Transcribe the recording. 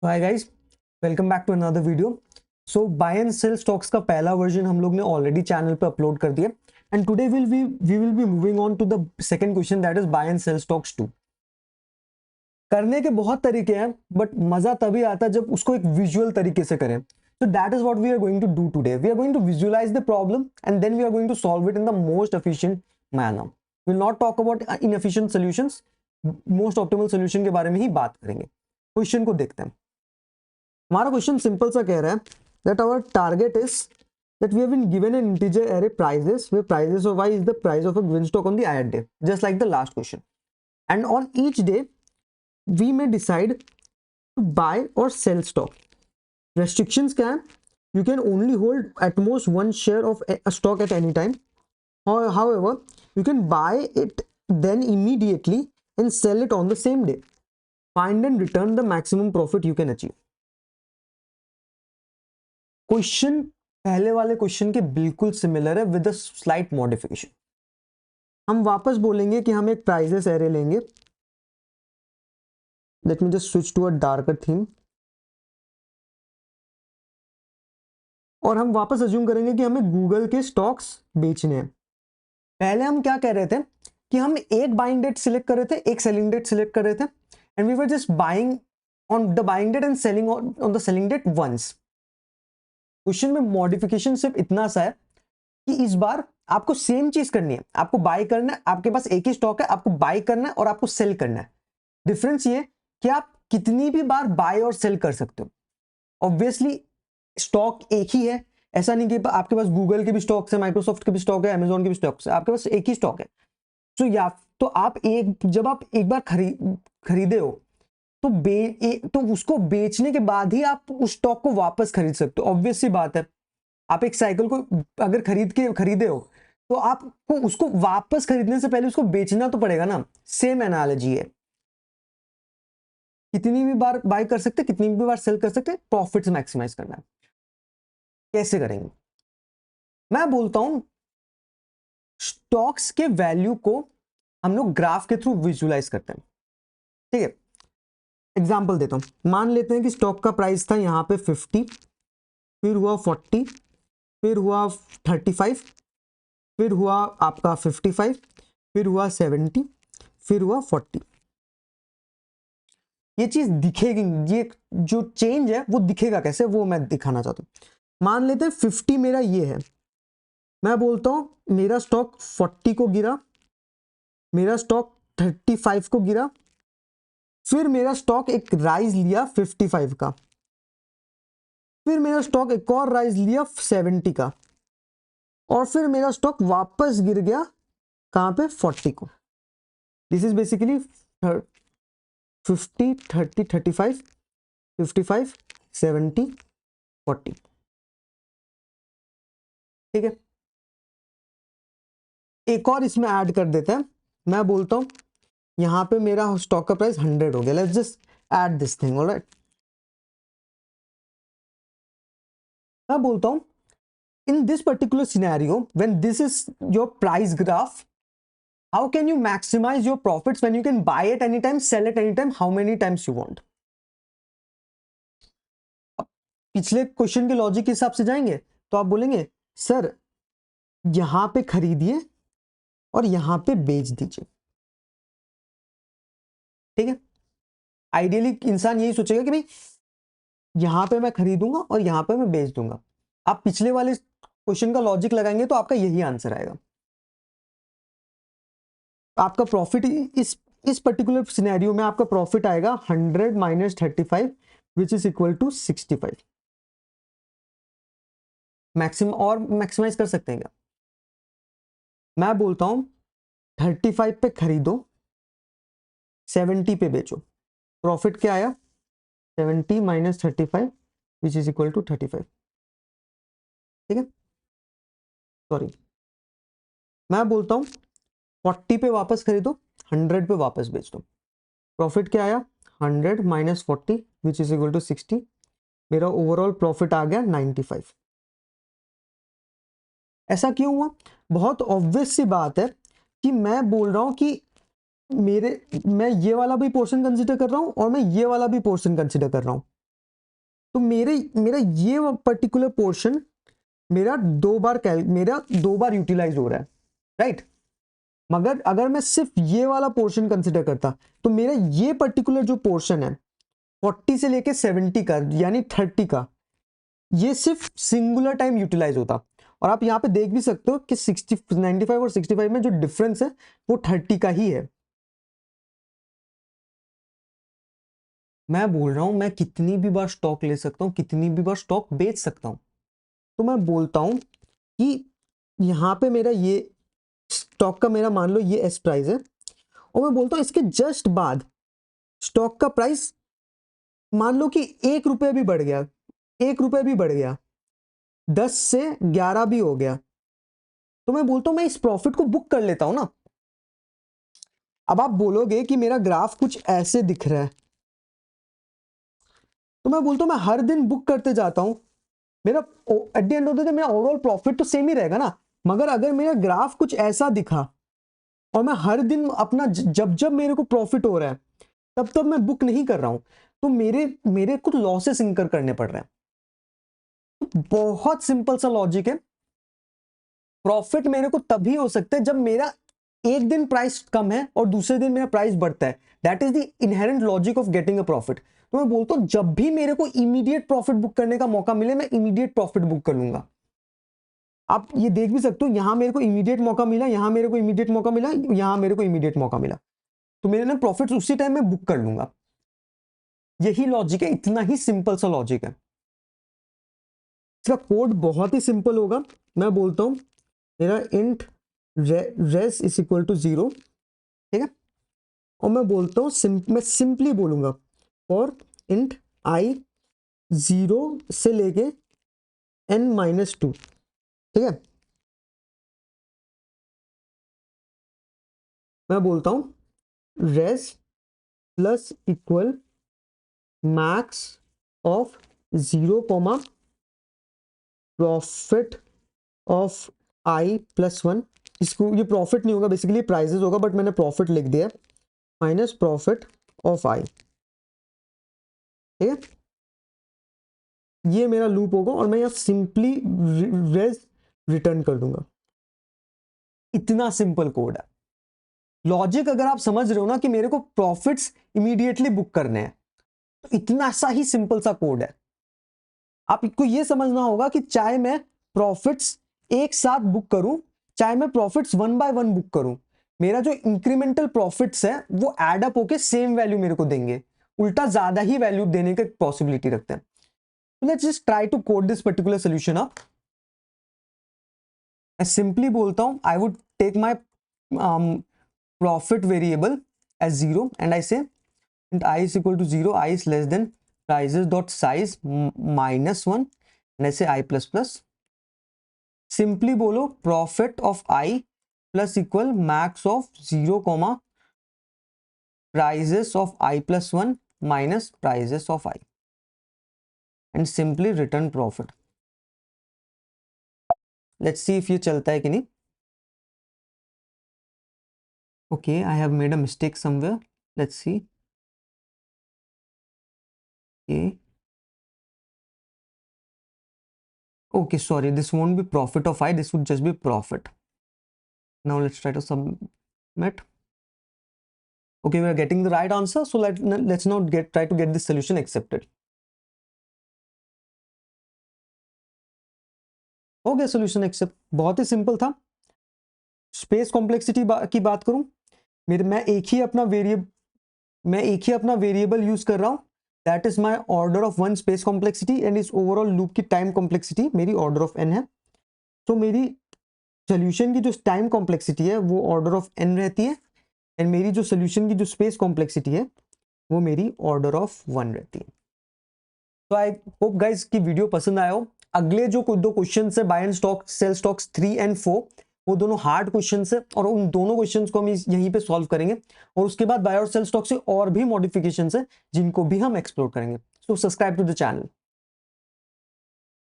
Hi guys, welcome back to another video. So buy and sell stocks का पहला version हम लोग ने ऑलरेडी चैनल पे अपलोड कर दिया and today we will be moving on to the second question, that is buy and sell stocks 2। करने के बहुत तरीके हैं बट मजा तभी आता है जब उसको एक विजुअल तरीके से करें। So that is what we are going to do today. We are going to visualize the problem and then we are going to solve it in the most efficient manner. We will not talk about inefficient solutions. Most optimal solution के बारे में ही बात करेंगे। Question को देखते हैं। हमारा question simple सा कह रहा है that our target is that we have been given an integer array prices where prices of y is the price of a given stock on the ith day, just like the last question. And on each day we may decide to buy or sell stock. Restrictions क्या है? You can only hold at most one share of a stock at any time. However, you can buy it then immediately and sell it on the same day. Find and return the maximum profit you can achieve. Question पहले वाले question के बिल्कुल similar है with a slight modification. हम वापस बोलेंगे कि हम एक प्राइजेस एरे लेंगे। Let me just switch to a darker theme और हम वापस अज्यूम करेंगे कि हमें गूगल के स्टॉक्स बेचने हैं। पहले हम क्या कह रहे थे कि हम एक बाइंग डेट सिलेक्ट कर रहे थे, एक सेलिंग डेट सिलेक्ट कर रहे थे and we were just buying on the buying date and selling on the selling date once. Question में मॉडिफिकेशन सिर्फ इतना सा है कि इस बार आपको सेम चीज करनी है, आपको बाय करना है, आपके पास एक ही स्टॉक है, आपको बाय करना है और आपको सेल करना है। डिफरेंस ये कि आप कितनी भी बार बाय और सेल कर सकते हो। ऑब्वियसली स्टॉक एक ही है, ऐसा नहीं कि आपके पास गूगल के भी स्टॉक्स है, माइक्रोसॉफ्ट के भी स्टॉक है, अमेजॉन के भी स्टॉक्स है, आपके पास एक ही स्टॉक है। तो या तो आप जब आप एक बार खरीदे हो तो उसको बेचने के बाद ही आप उस स्टॉक को वापस खरीद सकते हो। ऑब्वियस सी बात है, आप एक साइकिल को अगर खरीदे हो तो आपको उसको वापस खरीदने से पहले उसको बेचना तो पड़ेगा ना। सेम एनालॉजी है, कितनी भी बार बाय कर सकते, कितनी भी बार सेल कर सकते, प्रॉफिट्स मैक्सिमाइज करना है। कैसे करेंगे? मैं बोलता हूं स्टॉक्स के वैल्यू को हम लोग ग्राफ के थ्रू विजुअलाइज करते हैं। ठीक है, एग्जांपल देता हूं। मान लेते हैं कि स्टॉक का प्राइस था यहां पे 50, फिर हुआ 40, फिर हुआ 35, फिर हुआ आपका 55, फिर हुआ 70, फिर हुआ 40। ये चीज दिखेगी, ये जो चेंज है वो दिखेगा कैसे, वो मैं दिखाना चाहता हूं। मान लेते हैं 50 मेरा ये है, मैं बोलता हूं मेरा स्टॉक 40 को गिरा, मेरा स्टॉक 35 को गिरा, फिर मेरा स्टॉक एक राइज लिया 55 का, फिर मेरा स्टॉक एक और राइज लिया 70 का, और फिर मेरा स्टॉक वापस गिर गया कहां पे, 40 को। This is basically 50, 30, 35, 55, 70, 40। ठीक है, एक और इसमें ऐड कर देते हैं। मैं बोलता हूं यहां पे मेरा स्टॉक का प्राइस 100 हो गया। Let's just add this thing, alright. मैं बोलता हूं in this particular scenario, when this is your price graph, how can you maximize your profits when you can buy it anytime, sell it anytime, how many times you want? पिछले question के logic के हिसाब से जाएंगे तो आप बोलेंगे sir यहां पे खरीदिए और यहां पे बेच दीजिए। ठीक है, आइडियली इंसान यही सोचेगा कि भाई यहां पे मैं खरीदूंगा और यहां पे मैं बेच दूंगा। आप पिछले वाले क्वेश्चन का लॉजिक लगाएंगे तो आपका यही आंसर आएगा। आपका प्रॉफिट इस पर्टिकुलर सिनेरियो में आपका प्रॉफिट आएगा 100 minus 35 which is equal to 65। Maximum और मैक्सिमाइज कर सकते हैं क्या? मैं बोलता हूं 35 पे खरीदो, 70 पे बेचो। प्रॉफिट क्या आया? 70 minus 35 which is equal to 35। ठीक है, सॉरी, मैं बोलता हूं 40 पे वापस खरीदो, 100 पे वापस बेच दो। प्रॉफिट क्या आया? 100 minus 40 which is equal to 60। मेरा ओवरऑल प्रॉफिट आ गया 95। ऐसा क्यों हुआ? बहुत ऑब्वियस सी बात है कि मैं बोल रहा हूं कि मैं ये वाला भी पोर्शन कंसीडर कर रहा हूं और मैं ये वाला भी पोर्शन कंसीडर कर रहा हूं। तो मेरा ये पर्टिकुलर पोर्शन मेरा दो बार यूटिलाइज हो रहा है, राइट। मगर अगर मैं सिर्फ ये वाला पोर्शन कंसिडर करता तो मेरा ये पर्टिकुलर जो पोर्शन है 40 से लेके 70 का यानी 30 का, ये सिर्फ सिंगुलर टाइम यूटिलाइज होता। और आप यहां पे देख भी सकते हो कि 95 और 65 में जो डिफरेंस है वो 30 का ही है। मैं बोल रहा हूं मैं कितनी भी बार स्टॉक ले सकता हूं, कितनी भी बार स्टॉक बेच सकता हूं। तो मैं बोलता हूं कि यहां पे मेरा ये स्टॉक का मेरा मान लो ये एस प्राइस है, और मैं बोलता हूं इसके जस्ट बाद स्टॉक का प्राइस मान लो कि 1 रुपये भी बढ़ गया, 1 रुपये भी बढ़ गया, 10 से 11 भी हो गया, तो मैं बोलता हूं मैं इस प्रॉफिट को बुक कर लेता हूं ना। अब आप बोलोगे कि मेरा ग्राफ कुछ ऐसे दिख रहा है, तो मैं बोलता हूं मैं हर दिन बुक करते जाता हूं, मेरा at the end of the day मेरा ओवरऑल प्रॉफिट तो सेम ही रहेगा ना। मगर अगर मेरा ग्राफ कुछ ऐसा दिखा और मैं हर दिन अपना जब जब मेरे को प्रॉफिट हो रहा है तब तब मैं बुक नहीं कर रहा हूं, तो मेरे मेरे कुछ लॉसेस इंकर करने पड़ रहे हैं। तो बहुत सिंपल सा लॉजिक है। प्रॉफिट मेरे को तभी हो सकता है जब मेरा एक दिन प्राइस कम है और दूसरे दिन मेरा प्राइस बढ़ता है। That is the inherent logic of getting a profit. तो मैं बोलता हूं जब भी मेरे को इमीडिएट प्रॉफिट बुक करने का मौका मिले मैं इमीडिएट प्रॉफिट बुक कर लूंगा। आप ये देख भी सकते हो, यहां मेरे को इमीडिएट मौका मिला, यहां मेरे को इमीडिएट मौका मिला, यहां मेरे को इमीडिएट मौका मिला, तो मेरे ना प्रॉफिट उसी टाइम में बुक कर लूंगा। यही लॉजिक है, इतना ही सिंपल सा लॉजिक है। इसका कोड बहुत ही सिंपल होगा। मैं बोलता हूं मेरा int res is equal to 0, ठीक है, और मैं बोलता हूं मैं सिंपली बोलूंगा फॉर इंट आई 0 से लेके n-2, ठीक है। मैं बोलता हूं res plus equal max of 0 comma profit of I plus 1। इसको ये प्रॉफिट नहीं होगा, बेसिकली प्राइजेस होगा, बट मैंने प्रॉफिट लिख दिया, माइनस प्रॉफिट ऑफ आई, ठीक है। ये मेरा लूप होगा और मैं यहां सिंपली रेज रिटर्न कर दूंगा। इतना सिंपल कोड है। लॉजिक अगर आप समझ रहे हो ना कि मेरे को प्रॉफिट्स इमीडिएटली बुक करने हैं, तो इतना सा ही सिंपल सा कोड है। आपको ये समझना होगा कि चाहे मैं प्रॉफिट्स एक साथ बुक करूं, चाहे मैं प्रॉफिट्स 1 बाय 1 बुक करूं, मेरा जो इंक्रीमेंटल प्रॉफिट्स है वो एड अप होके सेम वैल्यू मेरे को देंगे, उल्टा ज्यादा ही वैल्यू देने की पॉसिबिलिटी रखते हैं। Let's just try to code this particular solution up. मैं सिंपली बोलता हूं I would take my profit variable as 0 and I say I is equal to 0, I is less than prices dot size -1 and I say I plus plus। Simply बोलो profit of I plus equal max of 0 comma prices of I plus 1 minus prices of I and simply return profit. Let's see if ये चलता है कि नहीं। Okay, I have made a mistake somewhere, let's see. Okay, sorry, this won't be profit of I, this would just be profit. Now let's try to submit. Okay, we are getting the right answer, so let's now try to get this solution accepted. हो गया solution accept, बहुत ही simple था। Space complexity की बात करूं, मैं एक ही अपना वेरिएबल यूज कर रहा हूं, that is my order of 1 space complexity and इस ओवरऑल लूप की टाइम कॉम्प्लेक्सिटी मेरी ऑर्डर ऑफ n है। तो मेरी सोल्यूशन की जो टाइम कॉम्प्लेक्सिटी है वो ऑर्डर ऑफ n रहती है, एंड मेरी जो सोल्यूशन की जो स्पेस कॉम्प्लेक्सिटी है वो मेरी ऑर्डर ऑफ 1 रहती है। तो आई होप गाइस की वीडियो पसंद आया हो। अगले जो दो क्वेश्चन है buy and stock sell stocks 3 and 4, वो दोनों हार्ड क्वेश्चन है और उन दोनों क्वेश्चंस को हम यहीं पे सॉल्व करेंगे, और उसके बाद बाय और सेल स्टॉक से और भी मॉडिफिकेशंस है जिनको भी हम एक्सप्लोर करेंगे। So subscribe to the channel.